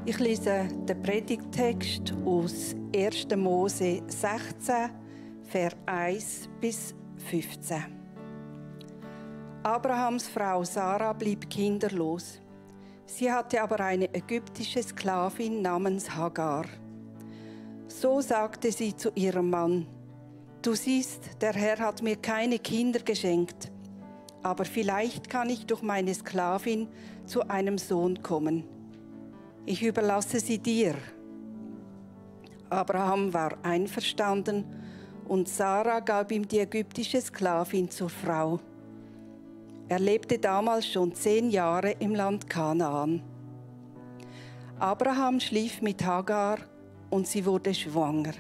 Ich lese den Predigttext aus 1. Mose 16, Vers 1 bis 15. Abrahams Frau Sarah blieb kinderlos. Sie hatte aber eine ägyptische Sklavin namens Hagar. So sagte sie zu ihrem Mann: Du siehst, der Herr hat mir keine Kinder geschenkt, aber vielleicht kann ich durch meine Sklavin zu einem Sohn kommen. Ich überlasse sie dir. Abraham war einverstanden und Sarah gab ihm die ägyptische Sklavin zur Frau. Er lebte damals schon 10 Jahre im Land Kanaan. Abraham schlief mit Hagar und sie wurde schwanger.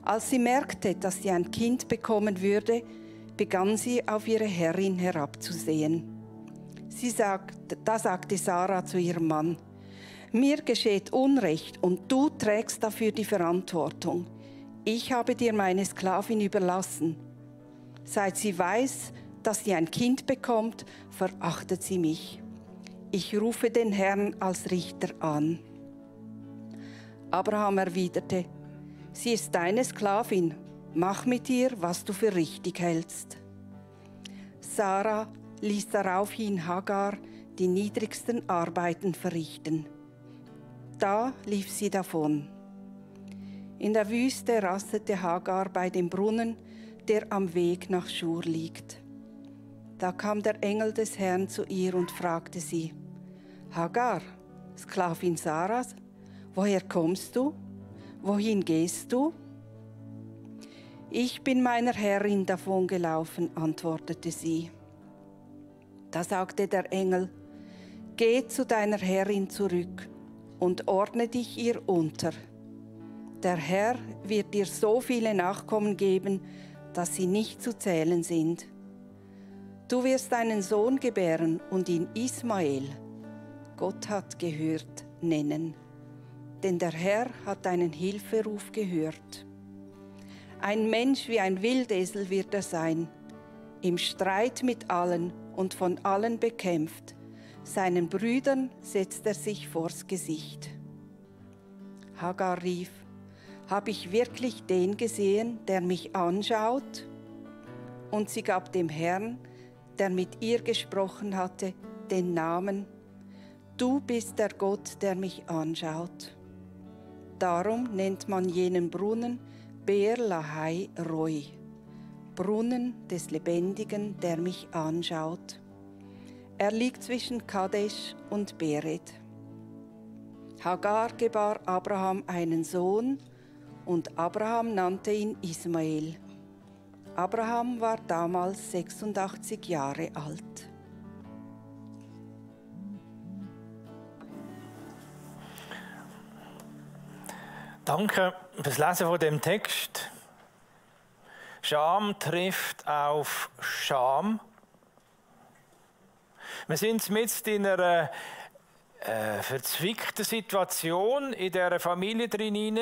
Als sie merkte, dass sie ein Kind bekommen würde, begann sie auf ihre Herrin herabzusehen. Da sagte Sarah zu ihrem Mann: Mir geschieht Unrecht und du trägst dafür die Verantwortung. Ich habe dir meine Sklavin überlassen. Seit sie weiß, dass sie ein Kind bekommt, verachtet sie mich. Ich rufe den Herrn als Richter an. Abraham erwiderte: Sie ist deine Sklavin, mach mit ihr, was du für richtig hältst. Sarah ließ daraufhin Hagar die niedrigsten Arbeiten verrichten. Da lief sie davon. In der Wüste rastete Hagar bei dem Brunnen, der am Weg nach Schur liegt. Da kam der Engel des Herrn zu ihr und fragte sie: Hagar, Sklavin Sarahs, woher kommst du? Wohin gehst du? Ich bin meiner Herrin davongelaufen, antwortete sie. Da sagte der Engel: Geh zu deiner Herrin zurück und ordne dich ihr unter. Der Herr wird dir so viele Nachkommen geben, dass sie nicht zu zählen sind. Du wirst einen Sohn gebären und ihn Ismael, Gott hat gehört, nennen. Denn der Herr hat deinen Hilferuf gehört. Ein Mensch wie ein Wildesel wird er sein, im Streit mit allen und von allen bekämpft. Seinen Brüdern setzt er sich vors Gesicht. Hagar rief: Hab ich wirklich den gesehen, der mich anschaut? Und sie gab dem Herrn, der mit ihr gesprochen hatte, den Namen: Du bist der Gott, der mich anschaut. Darum nennt man jenen Brunnen Beer Lahai Roi, Brunnen des Lebendigen, der mich anschaut. Er liegt zwischen Kadesh und Beret. Hagar gebar Abraham einen Sohn, und Abraham nannte ihn Ismael. Abraham war damals 86 Jahre alt. Danke fürs Lesen von dem Text. Scham trifft auf Scham. Wir sind mitten in einer verzwickten Situation in dieser Familie drin.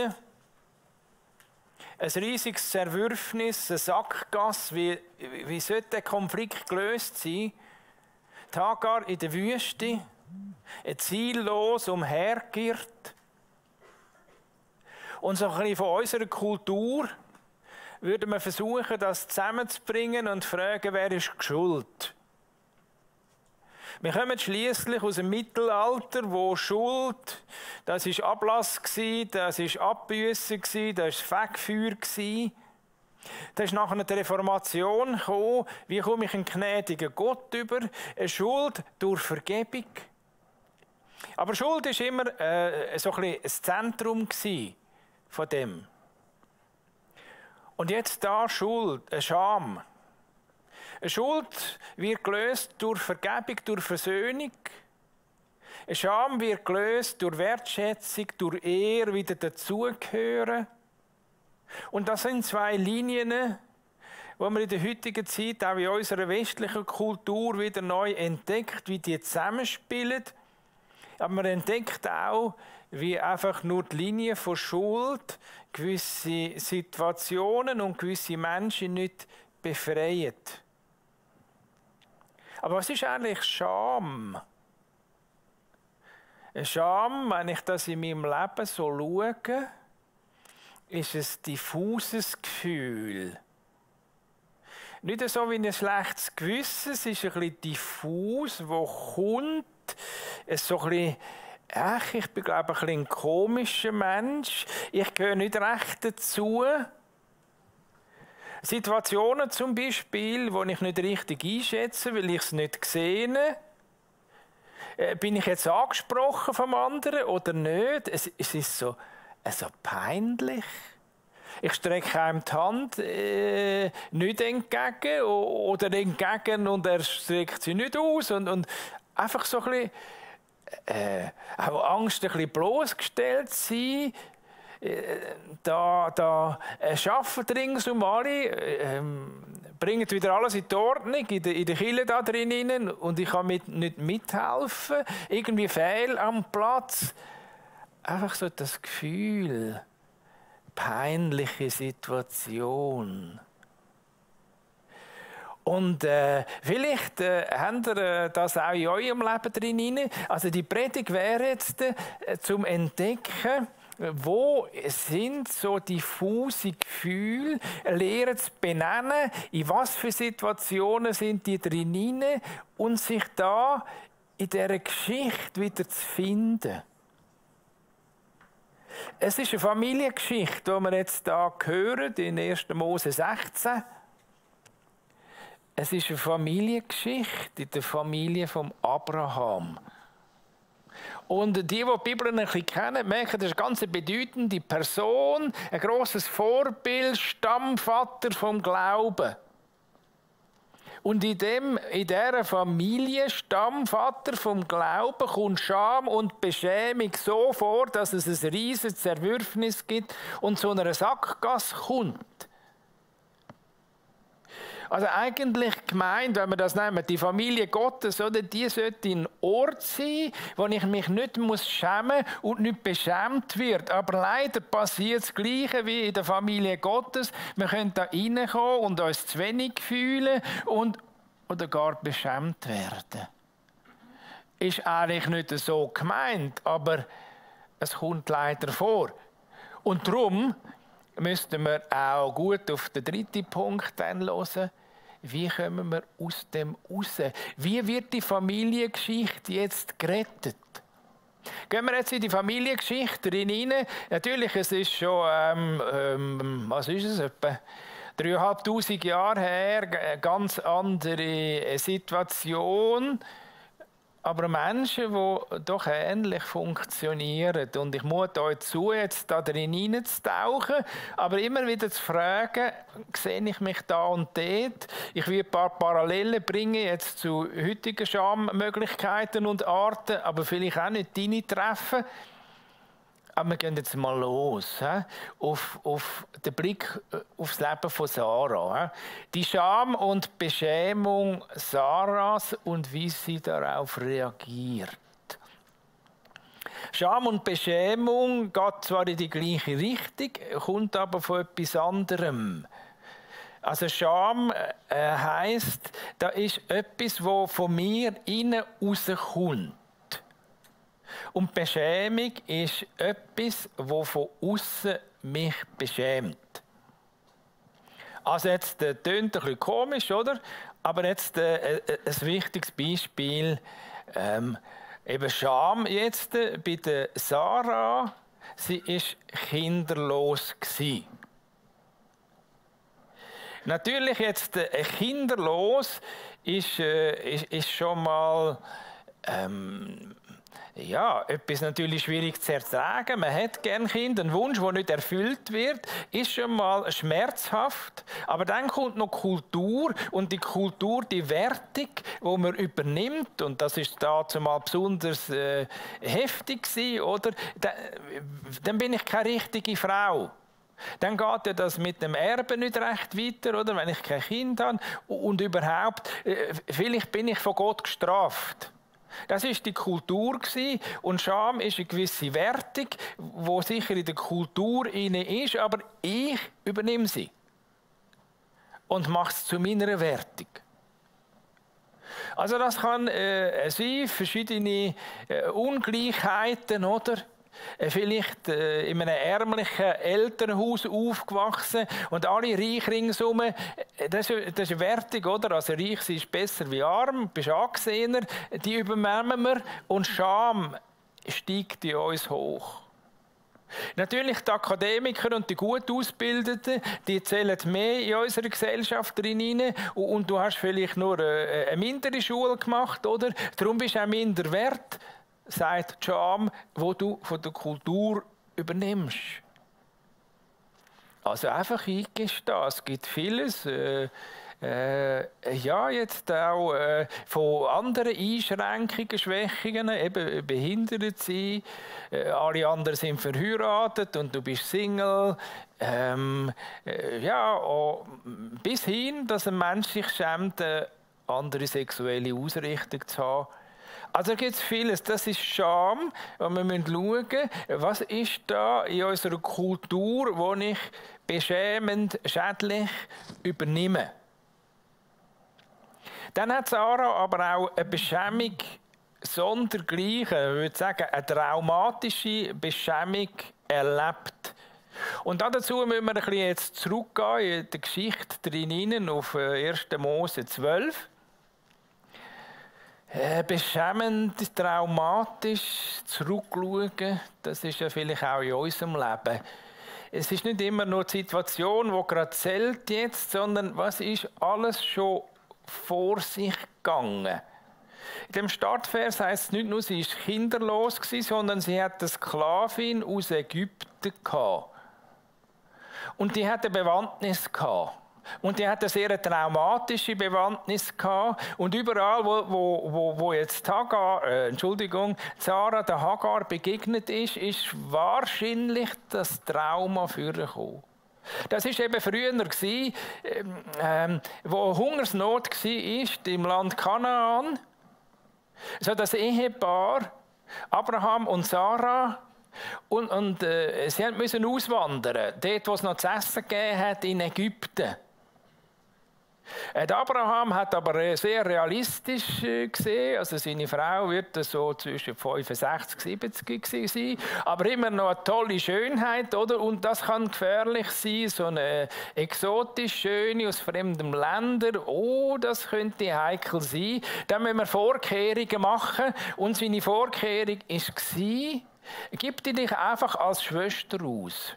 Ein riesiges Zerwürfnis, eine Sackgasse. Wie sollte der Konflikt gelöst sein? Die Hagar in der Wüste, ziellos umhergeirrt. Und so ein bisschen von unserer Kultur würden wir versuchen, das zusammenzubringen und fragen, wer ist schuld? Wir kommen schliesslich aus dem Mittelalter, wo Schuld, das ist Ablass gsi, das ist Abbüssen gsi, das ist Fegfeuer gsi. Da ist nachher die Reformation gekommen. Wie komme ich einen gnädigen Gott über? Eine Schuld durch Vergebung. Aber Schuld ist immer so ein bisschen das Zentrum gsi von dem. Und jetzt da Schuld, eine Scham. Eine Schuld wird gelöst durch Vergebung, durch Versöhnung. Eine Scham wird gelöst durch Wertschätzung, durch Ehre, wieder dazugehören. Und das sind 2 Linien, die man in der heutigen Zeit auch in unserer westlichen Kultur wieder neu entdeckt, wie die zusammenspielen. Aber man entdeckt auch, wie einfach nur die Linie von Schuld gewisse Situationen und gewisse Menschen nicht befreit. Aber was ist eigentlich Scham? Scham, wenn ich das in meinem Leben so schaue, ist ein diffuses Gefühl. Nicht so wie ein schlechtes Gewissen, es ist ein bisschen diffus, wo kommt, es so ein bisschen, ich bin glaube ich ein komischer Mensch, ich gehöre nicht recht dazu. Situationen zum Beispiel, die ich nicht richtig einschätze, weil ich es nicht sehe. Bin ich jetzt angesprochen vom anderen oder nicht? Es ist so peinlich. Ich strecke einem die Hand nicht entgegen oder entgegen und er streckt sie nicht aus. Und einfach so ein bisschen auch Angst, ein bisschen bloßgestellt sein. Da arbeiten ringsum alle, bringen wieder alles in die Ordnung, in der Kille da drin und ich kann nicht mithelfen. Irgendwie fehl am Platz. Einfach so das Gefühl, peinliche Situation. Und vielleicht habt ihr das auch in eurem Leben drin. Also die Predigt wäre jetzt zum Entdecken, wo sind so diffuse Gefühle, lernen zu benennen, in was für Situationen sind die drin und sich da in dieser Geschichte wieder zu finden. Es ist eine Familiengeschichte, die wir jetzt hier hören, in 1. Mose 16. Es ist eine Familiengeschichte in der Familie von Abraham. Und die die Bibel ein bisschen kennen, merken, das ist eine ganz bedeutende Person, ein grosses Vorbild, Stammvater vom Glauben. Und in dieser Familie, Stammvater vom Glauben, kommt Scham und Beschämung so vor, dass es ein riesiges Zerwürfnis gibt und zu einer Sackgasse kommt. Also eigentlich gemeint, wenn wir das nehmen, die Familie Gottes, oder, die sollte ein Ort sein, wo ich mich nicht schämen muss und nicht beschämt wird. Aber leider passiert das Gleiche wie in der Familie Gottes. Wir können da reinkommen und uns zu wenig fühlen oder gar beschämt werden. Ist eigentlich nicht so gemeint, aber es kommt leider vor. Und darum müssten wir auch gut auf den 3. Punkt dann hören. Wie kommen wir aus dem raus? Wie wird die Familiengeschichte jetzt gerettet? Gehen wir jetzt in die Familiengeschichte rein. Natürlich, es ist schon, was ist es, etwa 3'500 Jahre her, eine ganz andere Situation. Aber Menschen, die doch ähnlich funktionieren. Und ich mute euch zu, jetzt da drin hineinzutauchen, aber immer wieder zu fragen, sehe ich mich da und dort? Ich will ein paar Parallelen bringen jetzt zu heutigen Schammöglichkeiten und Arten, aber vielleicht auch nicht deine treffen. Aber wir gehen jetzt mal los, auf den Blick aufs Leben von Sarah. Die Scham und Beschämung Sarahs und wie sie darauf reagiert. Scham und Beschämung geht zwar in die gleiche Richtung, kommt aber von etwas anderem. Also Scham heisst, da ist etwas, das von mir innen rauskommt. Und Beschämung ist etwas, das von außen mich beschämt. Also jetzt tönt ein bisschen komisch, oder? Aber jetzt ein wichtiges Beispiel. Eben Scham jetzt bei der Sarah. Sie war kinderlos gewesen. Natürlich jetzt kinderlos ist schon mal etwas natürlich schwierig zu ertragen. Man hat gerne Kinder. Ein Wunsch, der nicht erfüllt wird, ist schon mal schmerzhaft. Aber dann kommt noch Kultur und die Kultur, die Wertung, die man übernimmt. Und das ist dazu mal besonders heftig gewesen, oder? Dann bin ich keine richtige Frau. Dann geht ja das mit dem Erben nicht recht weiter, oder? Wenn ich kein Kind habe und überhaupt, vielleicht bin ich von Gott gestraft. Das ist die Kultur gewesen. Und Scham ist eine gewisse Wertung, die sicher in der Kultur inne ist, aber ich übernehme sie und mache es zu meiner Wertung. Also das kann sein, verschiedene Ungleichheiten, oder? Vielleicht in einem ärmlichen Elternhaus aufgewachsen und alle reich ringsum. Das ist wertig, oder? Also reich sein ist besser wie arm, bist angesehener. Die übernehmen wir und Scham steigt in uns hoch. Natürlich die Akademiker und die gut Ausgebildeten, die zählen mehr in unserer Gesellschaft hinein. Und du hast vielleicht nur eine mindere Schule gemacht, oder? Darum bist du auch minder wert, sagt die Scham, die du von der Kultur übernimmst. Also einfach eingestehen, es gibt vieles. Ja, jetzt auch von anderen Einschränkungen, Schwächungen, eben behindert sein, alle anderen sind verheiratet und du bist Single. Ja, bis hin, dass ein Mensch sich schämt, eine andere sexuelle Ausrichtung zu haben. Also gibt es vieles, das ist Scham und wir müssen schauen, was ist da in unserer Kultur, wo ich beschämend, schädlich übernehme. Dann hat Sarah aber auch eine Beschämung sondergleichen, ich würde sagen, eine traumatische Beschämung erlebt. Und dazu müssen wir ein bisschen jetzt zurückgehen in die Geschichte drinnen auf 1. Mose 12. Beschämend, traumatisch zurückschauen, das ist ja vielleicht auch in unserem Leben. Es ist nicht immer nur die Situation, die gerade zählt jetzt, sondern was ist alles schon vor sich gegangen. In dem Startvers heisst es nicht nur, sie war kinderlos, sondern sie hatte eine Sklavin aus Ägypten gehabt. Und die hatte eine Bewandtnis gehabt. Und die hatte eine sehr traumatische Bewandtnis gehabt. Und überall, wo jetzt Sarah der Hagar begegnet ist wahrscheinlich das Trauma vorgekommen. Das war eben früher, wo Hungersnot war im Land Kanaan. So das Ehepaar, Abraham und Sarah, und sie mussten auswandern, dort, wo es noch zu essen gegeben hat, in Ägypten. Abraham hat aber sehr realistisch gesehen, also seine Frau wird so zwischen 65 und 70 sein, aber immer noch eine tolle Schönheit, oder? Und das kann gefährlich sein, so eine exotisch schöne aus fremden Ländern, oh, das könnte heikel sein. Da müssen wir Vorkehrungen machen und seine Vorkehrung war, gib dich einfach als Schwester aus.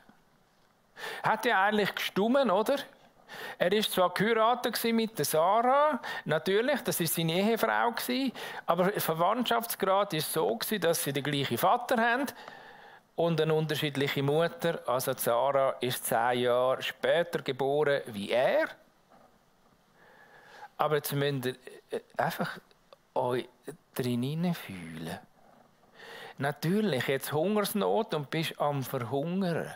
Hat ja eigentlich gestummen, oder? Er war zwar geheiratet mit der Sarah, natürlich, das war seine Ehefrau, aber der Verwandtschaftsgrad war so, dass sie den gleichen Vater haben und eine unterschiedliche Mutter. Also Sarah ist 10 Jahre später geboren wie er. Aber jetzt müsst ihr einfach euch drin fühlen. Natürlich, jetzt Hungersnot und bist am Verhungern.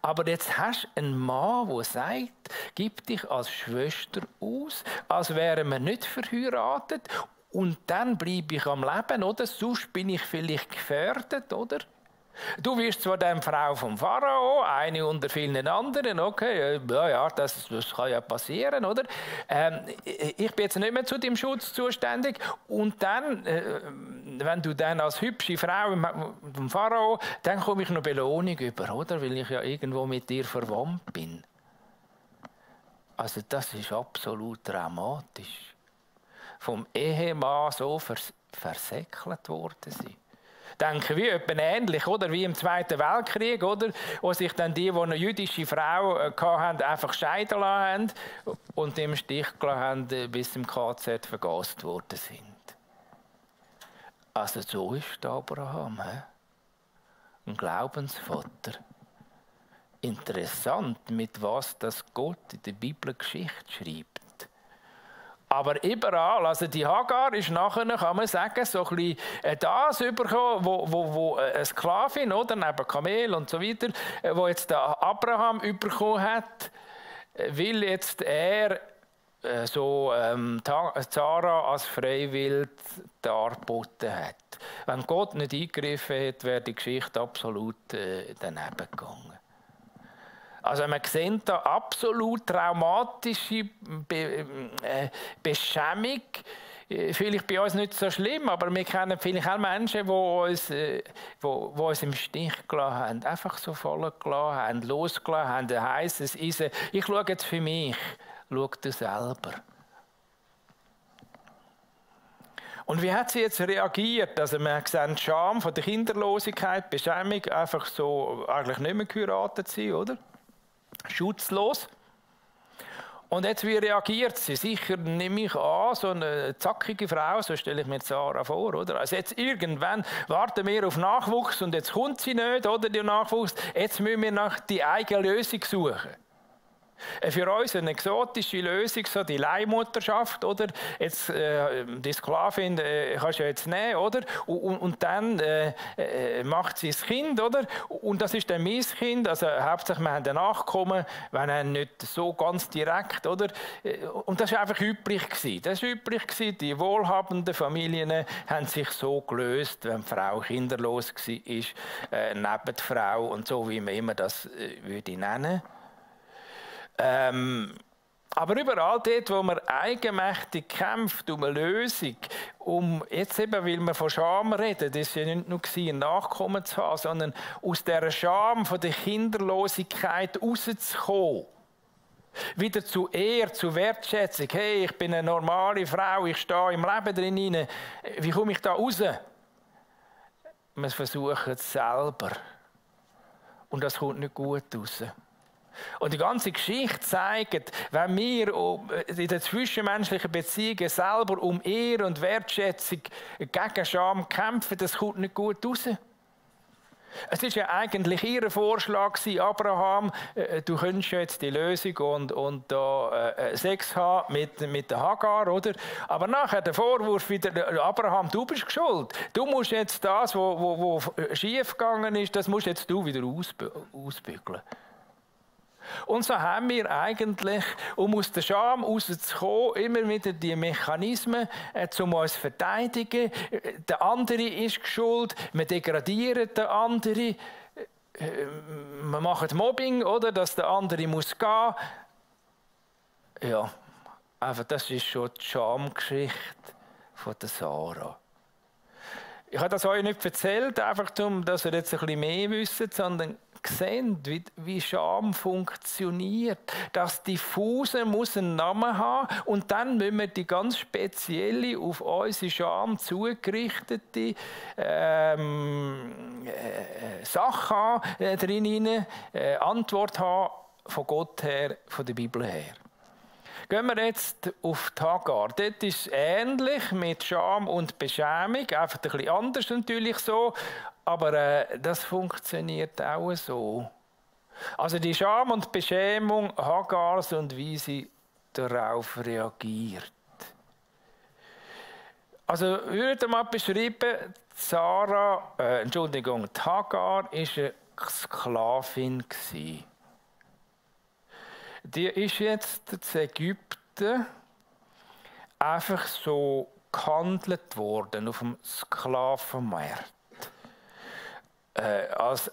Aber jetzt hast du einen Mann, der sagt, gib dich als Schwester aus, als wären wir nicht verheiratet und dann bleibe ich am Leben, oder? Sonst bin ich vielleicht gefährdet, oder? Du wirst zwar dann Frau vom Pharao, eine unter vielen anderen, okay, ja, das kann ja passieren, oder? Ich bin jetzt nicht mehr zu deinem Schutz zuständig. Und dann, wenn du dann als hübsche Frau vom Pharao, dann komme ich noch Belohnung über, oder? Weil ich ja irgendwo mit dir verwandt bin. Also das ist absolut dramatisch. Vom Ehemann so versäckelt worden sein. Denken wir etwa ähnlich, oder? Wie im Zweiten Weltkrieg, oder? Wo sich dann die eine jüdische Frau hatten, einfach scheiden lassen haben und im Stich gelassen haben, bis im KZ vergast worden sind. Also so ist Abraham, ein Glaubensvater. Interessant, mit was das Gott in der Bibel Geschichte schreibt. Aber überall, also die Hagar ist nachher, kann man sagen, so ein bisschen das bekommen, wo eine Sklavin, oder, neben Kamel und so weiter, wo jetzt der Abraham bekommen hat, weil jetzt er Sarah als Freiwild dargeboten hat. Wenn Gott nicht eingegriffen hätte, wäre die Geschichte absolut daneben gegangen. Also wir sehen da absolut traumatische Beschämung. Vielleicht bei uns nicht so schlimm, aber wir kennen vielleicht auch Menschen, die uns im Stich gelassen haben, einfach so voll gelassen haben, losgelassen haben, ein heisses Eisen. Ich schaue jetzt für mich, schau du selber. Und wie hat sie jetzt reagiert? Also wir sehen Scham von der Kinderlosigkeit, Beschämung, einfach so eigentlich nicht mehr geheiratet sein, oder? Schutzlos. Und jetzt, wie reagiert sie? Sicher nehme ich an, so eine zackige Frau, so stelle ich mir Sarah vor, oder? Also jetzt irgendwann warten wir auf Nachwuchs und jetzt kommt sie nicht, oder, der Nachwuchs. Jetzt müssen wir nach die eigene Lösung suchen. Für uns eine exotische Lösung, so die Leihmutterschaft, oder? Jetzt, die Sklavin kannst du ja jetzt nehmen, oder? Und dann macht sie das Kind, oder? Und das ist dann mein Kind, also hauptsächlich wir haben ein Nachkommen, wenn auch nicht so ganz direkt, oder? Und das war einfach üblich gewesen. Das war üblich gewesen. Die wohlhabenden Familien haben sich so gelöst, wenn die Frau kinderlos war, neben der Frau und so, wie man immer das würde nennen. Aber überall dort, wo man eigenmächtig kämpft um eine Lösung, jetzt eben, weil wir von Scham reden, das war ja nicht nur ein Nachkommen zu haben, sondern aus dieser Scham von der Kinderlosigkeit rauszukommen. Wieder zu Ehre, zu Wertschätzung. Hey, ich bin eine normale Frau, ich stehe im Leben drin. Wie komme ich da raus? Wir versuchen es selber. Und das kommt nicht gut raus. Und die ganze Geschichte zeigt, wenn wir in den zwischenmenschlichen Beziehungen selber um Ehre und Wertschätzung gegen Scham kämpfen, das kommt nicht gut raus. Es war ja eigentlich ihr Vorschlag, Abraham, du könntest jetzt die Lösung und da Sex haben mit der Hagar, oder? Aber nachher der Vorwurf wieder, Abraham, du bist schuld. Du musst jetzt das, was schief gegangen ist, das musst jetzt du wieder ausbügeln. Und so haben wir eigentlich, um aus der Scham rauszukommen, immer wieder die Mechanismen, um uns zu verteidigen. Der andere ist schuld, wir degradieren den anderen, wir machen Mobbing, oder, dass der andere muss gehen. Ja, einfach das ist schon die Schamgeschichte von der Sarah. Ich habe das euch nicht erzählt, einfach um, dass ihr jetzt ein bisschen mehr wisst, sondern sehen, wie Scham funktioniert. Das Diffuse muss einen Namen haben und dann müssen wir die ganz spezielle, auf unsere Scham zugerichtete Sache haben, drin, Antwort haben von Gott her, von der Bibel her. Gehen wir jetzt auf die Hagar. Dort ist es ähnlich mit Scham und Beschämung, einfach ein bisschen anders natürlich so, aber das funktioniert auch so. Also die Scham und Beschämung Hagars und wie sie darauf reagiert. Also würde mal beschreiben, die Hagar war eine Sklavin gewesen. Die ist jetzt in Ägypten einfach so gehandelt worden auf dem Sklavenmarkt. Als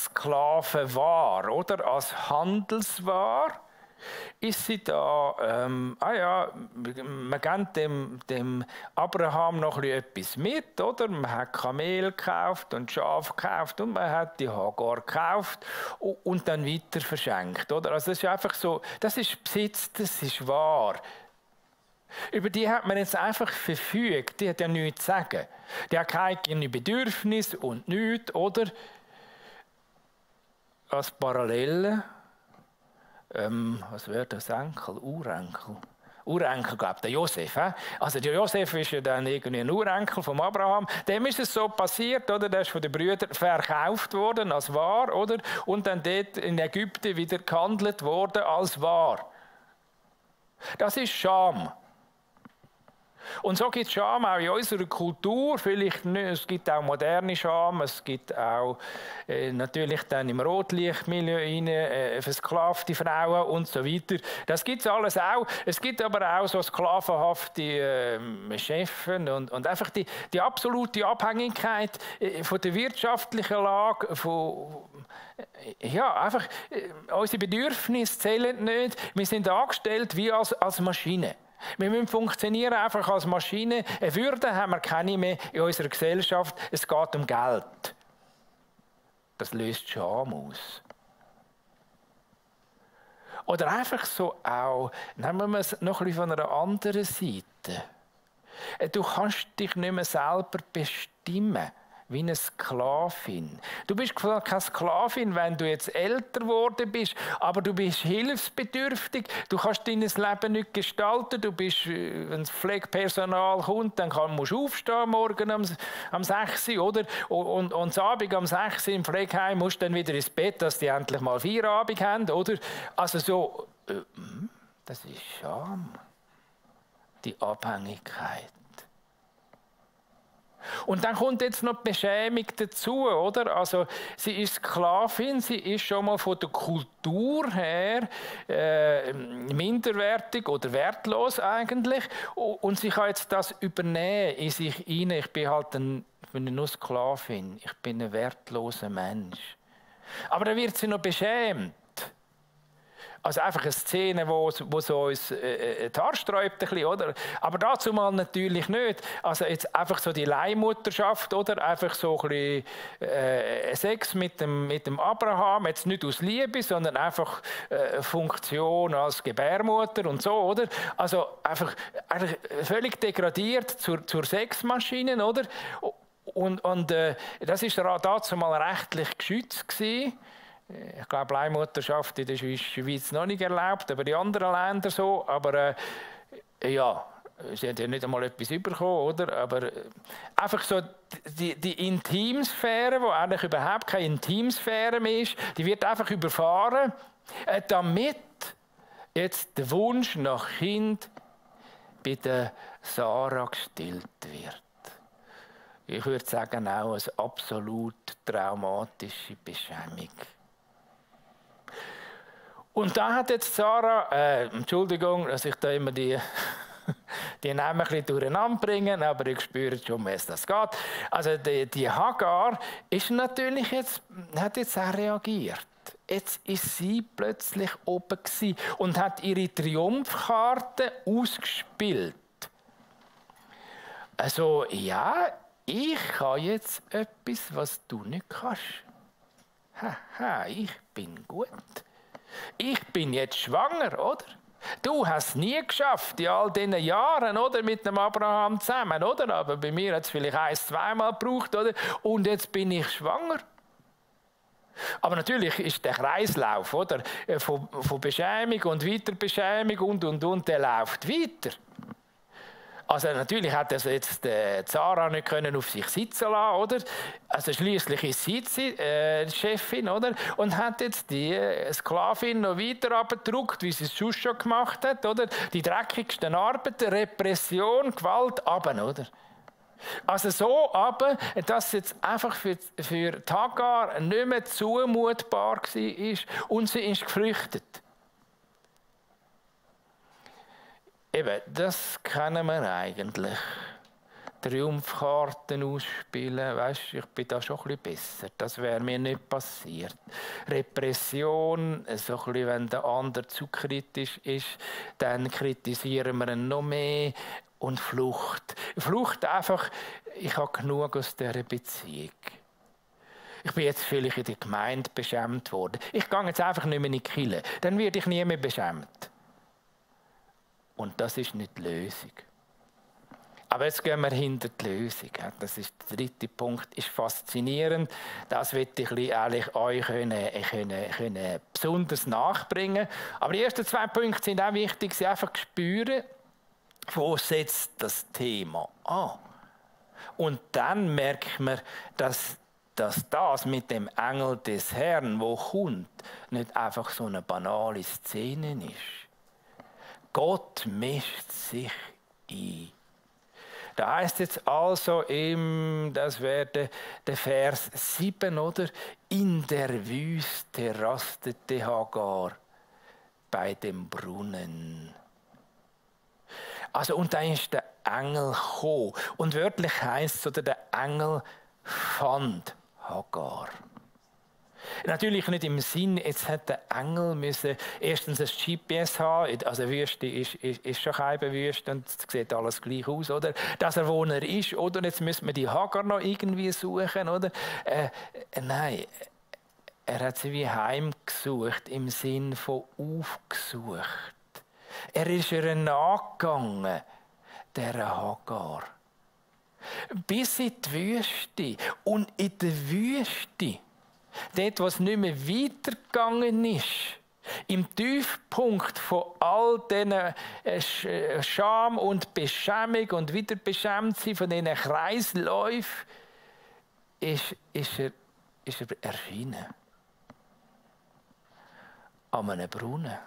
Sklavenware oder als Handelsware ist sie da, man gibt dem Abraham noch etwas mit, oder? Man hat Kamel gekauft und Schaf gekauft und man hat die Hagar gekauft und dann weiter verschenkt, oder? Also das ist einfach so, das ist Besitz, das ist wahr. Über die hat man jetzt einfach verfügt, die hat ja nichts zu sagen. Die hat keine Bedürfnisse und nichts, oder? Als Parallele, was wäre das Enkel? Urenkel? Urenkel, glaube ich, der Josef. Also der Josef ist ja dann irgendwie ein Urenkel von Abraham. Dem ist es so passiert, oder? Der ist von den Brüdern verkauft worden als War, oder? Und dann dort in Ägypten wieder gehandelt worden als War. Das ist Scham. Und so gibt es Scham auch in unserer Kultur. Vielleicht nicht. Es gibt auch moderne Scham, es gibt auch natürlich dann im Rotlichtmilieu versklavte Frauen und so weiter. Das gibt es alles auch. Es gibt aber auch so sklavenhafte Chefs und einfach die absolute Abhängigkeit von der wirtschaftlichen Lage, einfach unsere Bedürfnisse zählen nicht. Wir sind angestellt wie als Maschine. Wir müssen funktionieren einfach als Maschine. Eine Würde haben wir keine mehr in unserer Gesellschaft. Es geht um Geld. Das löst Scham aus. Oder einfach so auch, nehmen wir es noch ein bisschen von einer anderen Seite. Du kannst dich nicht mehr selber bestimmen, wie eine Sklavin. Du bist keine Sklavin, wenn du jetzt älter geworden bist, aber du bist hilfsbedürftig, du kannst dein Leben nicht gestalten, du bist, wenn das Pflegepersonal kommt, dann musst du aufstehen morgen am 6 Uhr, oder? Und am Abend am 6 Uhr im Pflegeheim musst du dann wieder ins Bett, dass die endlich mal Feierabend haben, oder? Also so, das ist Scham, die Abhängigkeit. Und dann kommt jetzt noch die Beschämung dazu, oder? Also, sie ist Sklavin, sie ist schon mal von der Kultur her minderwertig oder wertlos eigentlich. Und sie kann jetzt das übernehmen in sich hinein. Ich bin halt nur Sklavin, ich bin ein wertloser Mensch. Aber dann wird sie noch beschämt. Also einfach eine Szene, wo so uns die Haare sträubt, ein bisschen, oder? Aber dazu mal natürlich nicht. Also jetzt einfach so die Leihmutterschaft, oder? Einfach so ein bisschen Sex mit dem Abraham, jetzt nicht aus Liebe, sondern einfach Funktion als Gebärmutter und so, oder? Also einfach völlig degradiert zur Sexmaschine, oder? Und das war dazu mal rechtlich geschützt gewesen. Ich glaube, Leihmutterschaft in der Schweiz noch nicht erlaubt, aber in anderen Ländern so. Aber sie haben ja nicht einmal etwas bekommen, oder? Aber einfach so die Intimsphäre, die eigentlich überhaupt keine Intimsphäre mehr ist, die wird einfach überfahren, damit jetzt der Wunsch nach Kind bei der Sarah gestillt wird. Ich würde sagen, auch eine absolut traumatische Beschämung. Und da hat jetzt Sarah, Entschuldigung, dass ich da immer die Namen ein bisschen durcheinander bringe, aber ich spüre schon, wie es das geht. Also die Hagar ist natürlich hat jetzt auch reagiert. Jetzt ist sie plötzlich oben gewesen und hat ihre Triumphkarte ausgespielt. Also ja, ich kann jetzt etwas, was du nicht kannst. Haha, ich bin gut. Ich bin jetzt schwanger, oder? Du hast es nie geschafft, in all diesen Jahren, oder? Mit dem Abraham zusammen, oder? Aber bei mir hat es vielleicht 1-2 Mal gebraucht, oder? Und jetzt bin ich schwanger. Aber natürlich ist der Kreislauf, oder? Von Beschämung und Weiterbeschämung und der läuft weiter. Also natürlich hat das jetzt Sarah nicht können auf sich sitzen lassen, oder? Also schließlich ist sie die Chefin, oder? Und hat jetzt die Sklavin noch weiter abgedruckt, wie sie es sonst schon gemacht hat, oder? Die dreckigsten Arbeiten, Repression, Gewalt, runter, oder? Also so runter, dass es jetzt einfach für Hagar nicht mehr zumutbar war und sie ist geflüchtet. Eben, das kennen wir eigentlich. Triumphkarten ausspielen, weisst, ich bin da schon ein bisschen besser. Das wäre mir nicht passiert. Repression, so ein bisschen, wenn der andere zu kritisch ist, dann kritisieren wir ihn noch mehr. Und Flucht. Flucht einfach, ich habe genug aus dieser Beziehung. Ich bin jetzt vielleicht in der Gemeinde beschämt worden. Ich gehe jetzt einfach nicht mehr in die Kirche. Dann werde ich nie mehr beschämt. Und das ist nicht die Lösung. Aber jetzt gehen wir hinter die Lösung. Das ist der dritte Punkt. Ist faszinierend. Das möchte ich ehrlich euch können besonders nachbringen. Aber die ersten 2 Punkte sind auch wichtig. Sie einfach spüren, wo setzt das Thema an. Und dann merkt man, dass das mit dem Engel des Herrn, wo kommt, nicht einfach so eine banale Szene ist. Gott mischt sich ein. Da heißt jetzt also das wäre der Vers 7, oder? In der Wüste rastete Hagar bei dem Brunnen. Also, und da ist der Engel gekommen. Und wörtlich heisst es, oder der Engel fand Hagar. Natürlich nicht im Sinn, jetzt hat der Engel müssen erstens ein GPS haben, also Wüste ist schon keine Wüste und es sieht alles gleich aus, oder? Dass er wo er ist, oder? Jetzt müssen wir die Hagar noch irgendwie suchen, oder? Nein, er hat sie wie heimgesucht, im Sinn von aufgesucht. Er ist ihr nachgegangen, der Hagar. Bis in die Wüste. Und in der Wüste, dort, wo es nicht mehr weitergegangen ist, im Tiefpunkt von all diesen Scham und Beschämung und wieder Beschämtsein von diesen Kreisläufen, ist er erschienen. An einem Brunnen.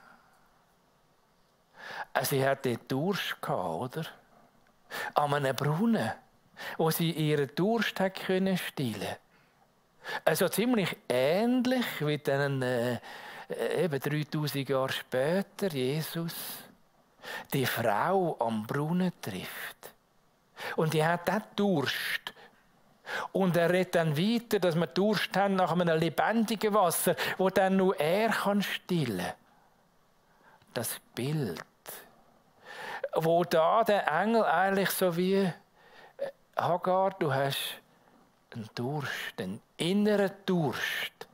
Sie hatte Durst gehabt, oder? An einem Brunnen, wo sie ihren Durst stillen konnte. Also ziemlich ähnlich wie dann eben 3000 Jahre später Jesus die Frau am Brunnen trifft. Und die hat auch Durst. Und er redet dann weiter, dass wir Durst haben nach einem lebendigen Wasser, wo dann nur er kann stillen. Das Bild, wo da der Engel eigentlich so wie Hagar, du hast einen Durst, einen inneren Durst.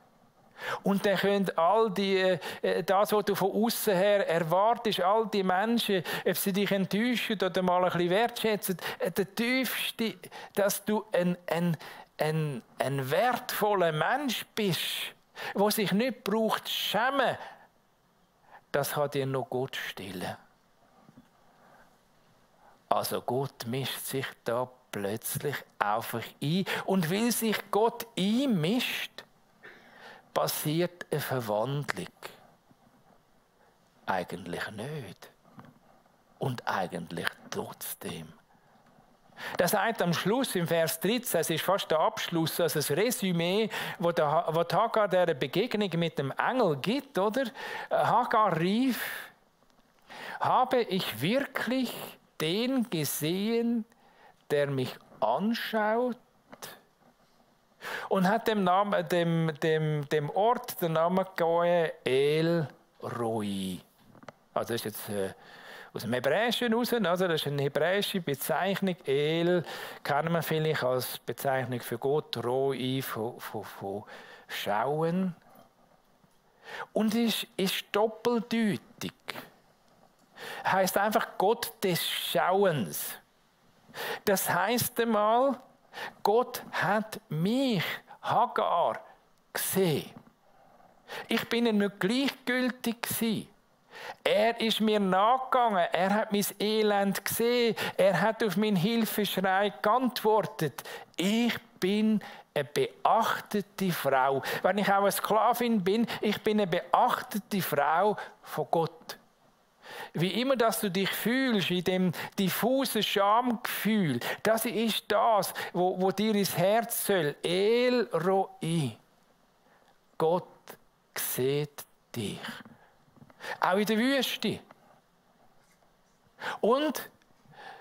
Und dann können all das, was du von außen her erwartest, all die Menschen, ob sie dich enttäuschen oder mal ein bisschen wertschätzen, der tiefste, dass du ein wertvoller Mensch bist, der sich nicht braucht zu schämen, das kann dir noch Gott stillen. Also Gott mischt sich da plötzlich einfach ein. Und weil sich Gott einmischt, passiert eine Verwandlung. Eigentlich nicht. Und eigentlich trotzdem. Das sagt am Schluss im Vers 13, es ist fast der Abschluss, also das Resümee, wo Hagar der Begegnung mit dem Engel gibt, oder? Hagar rief: Habe ich wirklich den gesehen, der mich anschaut? Und hat dem Ort den Namen gegeben El Roi. Also das ist jetzt aus dem Hebräischen raus, also das ist eine hebräische Bezeichnung. El kennen wir vielleicht als Bezeichnung für Gott, Roi von Schauen. Und es ist doppeldeutig. Heißt einfach Gott des Schauens. Das heißt einmal, Gott hat mich, Hagar, gesehen. Ich bin ihm nicht gleichgültig gewesen. Er ist mir nachgegangen, er hat mein Elend gesehen, er hat auf meinen Hilfeschrei geantwortet. Ich bin eine beachtete Frau. Wenn ich auch eine Sklavin bin, ich bin eine beachtete Frau von Gott. Wie immer, dass du dich fühlst, in dem diffusen Schamgefühl, das ist das, wo dir ins Herz soll. El Roi. Gott sieht dich. Auch in der Wüste. Und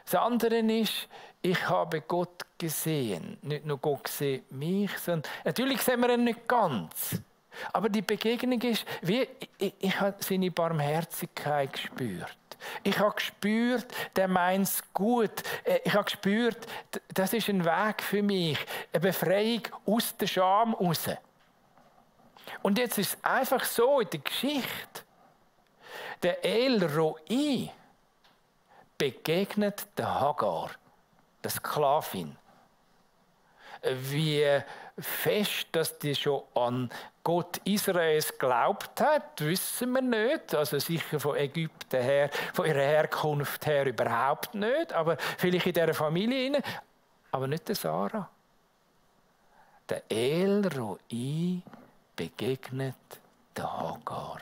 das andere ist, ich habe Gott gesehen. Nicht nur Gott sieht mich, sondern natürlich sehen wir ihn nicht ganz. Aber die Begegnung ist, wie ich habe seine Barmherzigkeit gespürt. Ich habe gespürt, der meint es gut. Ich habe gespürt, das ist ein Weg für mich, eine Befreiung aus der Scham raus. Und jetzt ist es einfach so in der Geschichte. Der El Roi begegnet der Hagar, der Sklavin. Wie fest, dass die schon an Gott Israels geglaubt hat, wissen wir nicht. Also sicher von Ägypten her, von ihrer Herkunft her überhaupt nicht. Aber vielleicht in dieser Familie. Aber nicht der Sarah. Der El Roi begegnet der Hagar.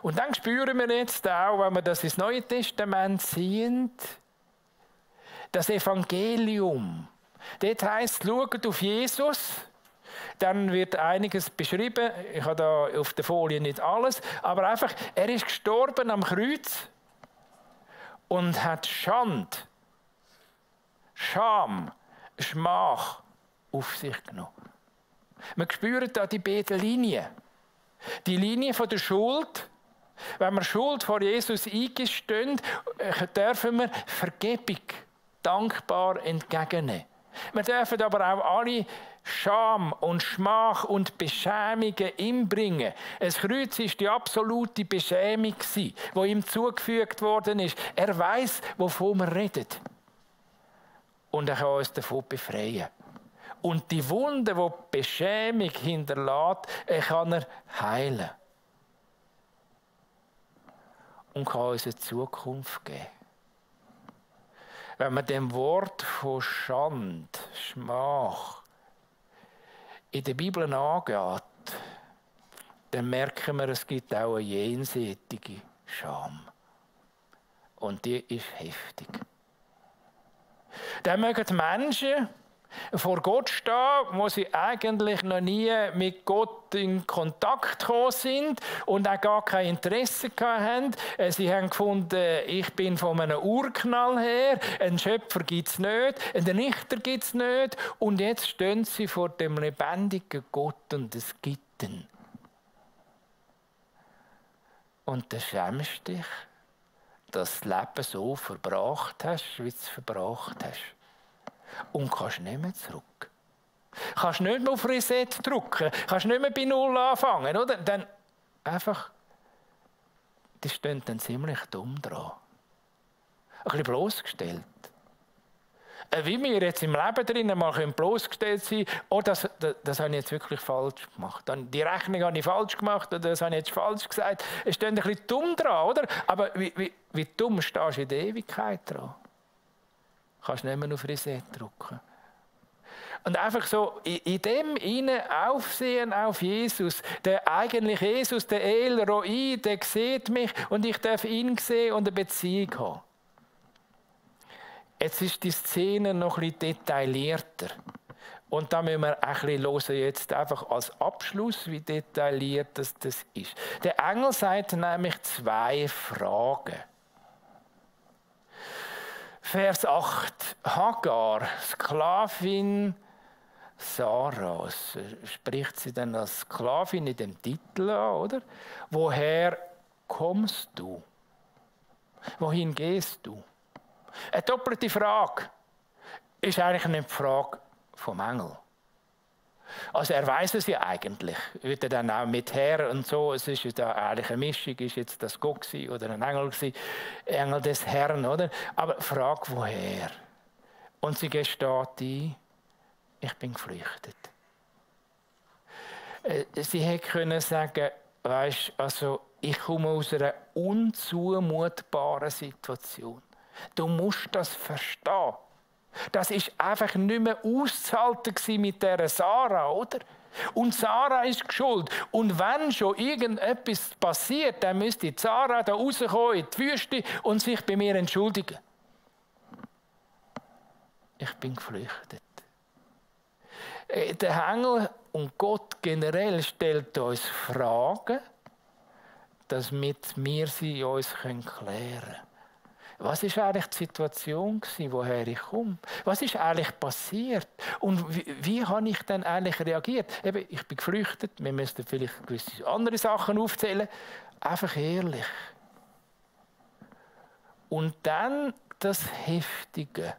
Und dann spüren wir jetzt auch, wenn wir das ins Neue Testament sehen, das Evangelium. Dort heisst, schaut auf Jesus, dann wird einiges beschrieben. Ich habe da auf der Folie nicht alles, aber einfach, er ist gestorben am Kreuz und hat Scham, Schmach auf sich genommen. Man spürt da die beiden Linien. Die Linie von der Schuld. Wenn wir Schuld vor Jesus eingestehen, dürfen wir Vergebung dankbar entgegennehmen. Wir dürfen aber auch alle Scham und Schmach und Beschämungen ihm bringen. Ein Kreuz war die absolute Beschämung, die ihm zugefügt worden ist. Er weiß, wovon wir reden. Und er kann uns davon befreien. Und die Wunde, die die Beschämung hinterlässt, kann er heilen. Und kann uns eine Zukunft geben. Wenn man dem Wort von Schande, Schmach in der Bibel angeht, dann merken wir, es gibt auch eine jenseitige Scham. Und die ist heftig. Dann mögen die Menschen vor Gott stehen, wo sie eigentlich noch nie mit Gott in Kontakt gekommen sind und auch gar kein Interesse hatten. Sie haben gefunden, ich bin von einem Urknall her, einen Schöpfer gibt es nicht, einen Richter gibt es nicht. Und jetzt stehen sie vor dem lebendigen Gott und es gibt ihn. Und du schämst dich, dass du das Leben so verbracht hast, wie du es verbracht hast. Und kannst nicht mehr zurück. Kannst nicht mehr auf Reset drücken. Kannst nicht mehr bei Null anfangen. Oder? Dann einfach, die stehen dann ziemlich dumm dran. Ein bisschen bloßgestellt. Wie wir jetzt im Leben drinnen mal bloßgestellt sein können, oh, das habe ich jetzt wirklich falsch gemacht. Die Rechnung habe ich falsch gemacht oder das habe ich jetzt falsch gesagt. Es steht ein bisschen dumm dran, oder? Aber wie dumm stehst du in der Ewigkeit dran? Kannst nicht mehr auf Reset drücken. Und einfach so in dem hinein aufsehen auf Jesus. Der eigentliche Jesus, der El Roi, der sieht mich und ich darf ihn sehen und eine Beziehung haben. Jetzt ist die Szene noch ein bisschen detaillierter. Und da müssen wir ein bisschen hören, jetzt einfach als Abschluss, wie detailliert das ist. Der Engel sagt nämlich 2 Fragen. Vers 8. Hagar, Sklavin Saras, spricht sie dann als Sklavin in dem Titel an, oder? Woher kommst du? Wohin gehst du? Eine doppelte Frage ist eigentlich nicht die Frage vom Engel. Also er weiß es ja eigentlich. Wird er dann auch mit Herr und so, es ist ja da eigentlich eine Mischung, ist jetzt das Gott oder ein Engel gewesen, Engel des Herrn, oder? Aber frag woher. Und sie gesteht ein, ich bin geflüchtet. Sie hätte können sagen, weisst, also ich komme aus einer unzumutbaren Situation. Du musst das verstehen. Das ist einfach nicht mehr auszuhalten mit dieser Sarah, oder? Und Sarah ist schuld. Und wenn schon irgendetwas passiert, dann müsste Sarah da rauskommen in die Wüste und sich bei mir entschuldigen. Ich bin geflüchtet. Der Engel und Gott generell stellt uns Fragen, damit wir sie uns klären können. Was war eigentlich die Situation, woher ich komme? Was ist eigentlich passiert? Und wie habe ich dann eigentlich reagiert? Eben, ich bin geflüchtet, wir müssten vielleicht gewisse andere Sachen aufzählen. Einfach ehrlich. Und dann das Heftige.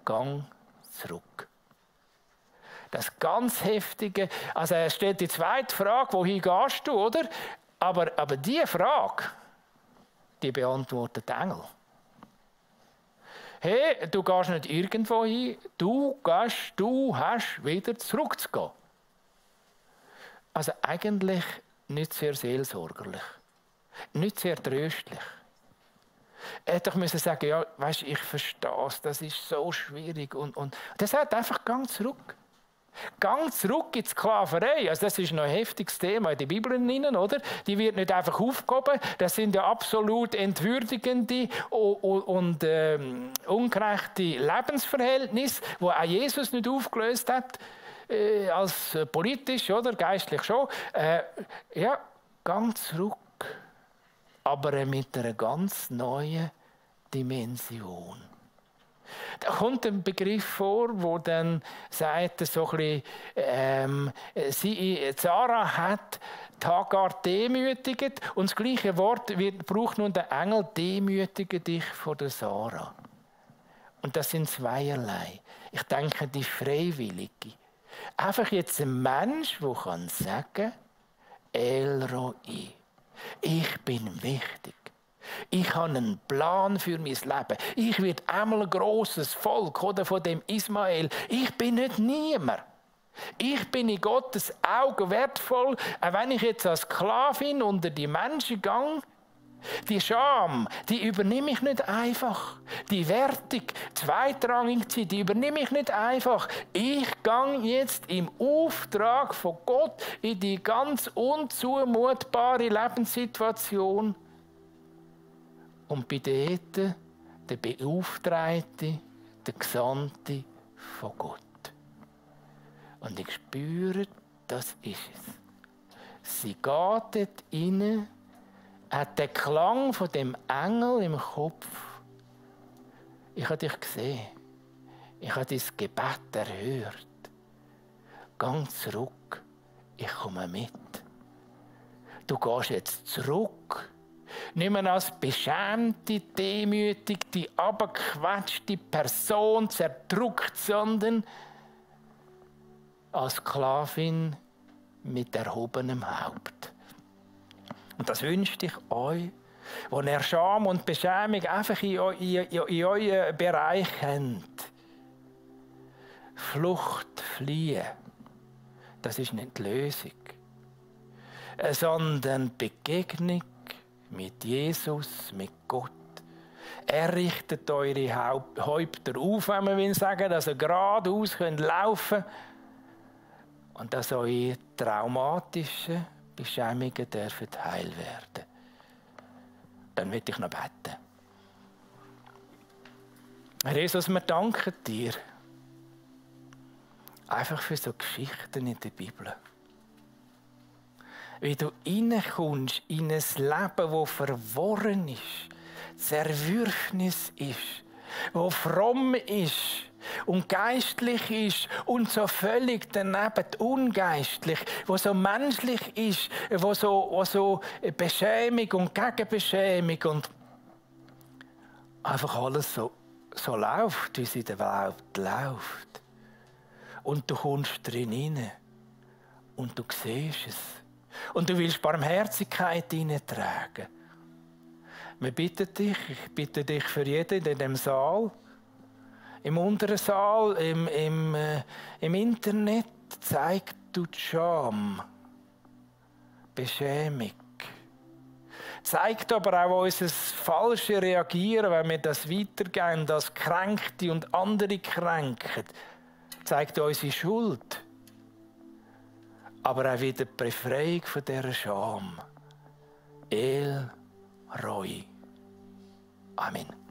Gang zurück. Das ganz Heftige, also er stellt die zweite Frage, wohin gehst du, oder? Aber diese Frage, die beantwortet der Engel. Hey, du gehst nicht irgendwo hin, du hast wieder zurückzugehen. Also eigentlich nicht sehr seelsorgerlich, nicht sehr tröstlich. Er hätte doch sagen, ja, weißt, ich verstehe es, das ist so schwierig. Und das sagt einfach, gang zurück. Gang zurück in die Sklaverei. Also das ist noch ein heftiges Thema in der Bibel drin, oder? Die wird nicht einfach aufgehoben. Das sind ja absolut entwürdigende und ungerechte Lebensverhältnisse, die auch Jesus nicht aufgelöst hat, als politisch oder geistlich schon. Ja, gang zurück. Aber mit einer ganz neuen Dimension. Da kommt ein Begriff vor, wo dann sagt, so ein bisschen, Sarah hat die Hagar demütigt und das gleiche Wort braucht nun der Engel, demütige dich vor der Sarah. Und das sind zweierlei. Ich denke, die Freiwillige. Einfach jetzt ein Mensch, der kann sagen, El Roi, ich bin wichtig. Ich habe einen Plan für mein Leben. Ich werde einmal ein grosses Volk oder von dem Ismael. Ich bin nicht niemand. Ich bin in Gottes Augen wertvoll, auch wenn ich jetzt als Sklavin unter die Menschen gehe. Die Scham, die übernehme ich nicht einfach. Die Wertung, zweitrangig zu sein, die übernehme ich nicht einfach. Ich gehe jetzt im Auftrag von Gott in die ganz unzumutbare Lebenssituation und bin dort der Beauftragte, der Gesandte von Gott. Und ich spüre, das ist es. Sie geht dort rein, hat den Klang von dem Engel im Kopf. Ich habe dich gesehen. Ich habe dein Gebet erhört. Gang zurück. Ich komme mit. Du gehst jetzt zurück. Nicht mehr als beschämte, demütigte, abgequetschte Person zerdrückt, sondern als Sklavin mit erhobenem Haupt. Und das wünschte ich euch, wo ihr Scham und Beschämung einfach in euren Bereich habt. Flucht, fliehen, das ist nicht die Lösung, sondern Begegnung mit Jesus, mit Gott. Er richtet eure Häupter auf, wenn man will sagen, dass ihr geradeaus laufen könnt und dass eure traumatischen Beschämungen dürfen heil werden. Dann möchte ich noch beten. Herr Jesus, wir danken dir einfach für so Geschichten in der Bibel. Wie du reinkommst in ein Leben, das verworren ist, Zerwürfnis ist, das fromm ist und geistlich ist und so völlig daneben ungeistlich, wo so menschlich ist, wo so Beschämung und Gegenbeschämung und einfach alles so läuft, wie es in der Welt läuft. Und du kommst drin hinein und du siehst es. Und du willst Barmherzigkeit hineintragen. Wir bitten dich, ich bitte dich für jeden in diesem Saal, im unteren Saal, im Internet, zeig du die Scham, Beschämung. Zeigt aber auch unser falsches Reagieren, wenn wir das weitergehen, das Kränkte und andere kränken. Zeigt unsere Schuld. Aber auch wieder die Befreiung von dieser Scham. El Roi. Amen.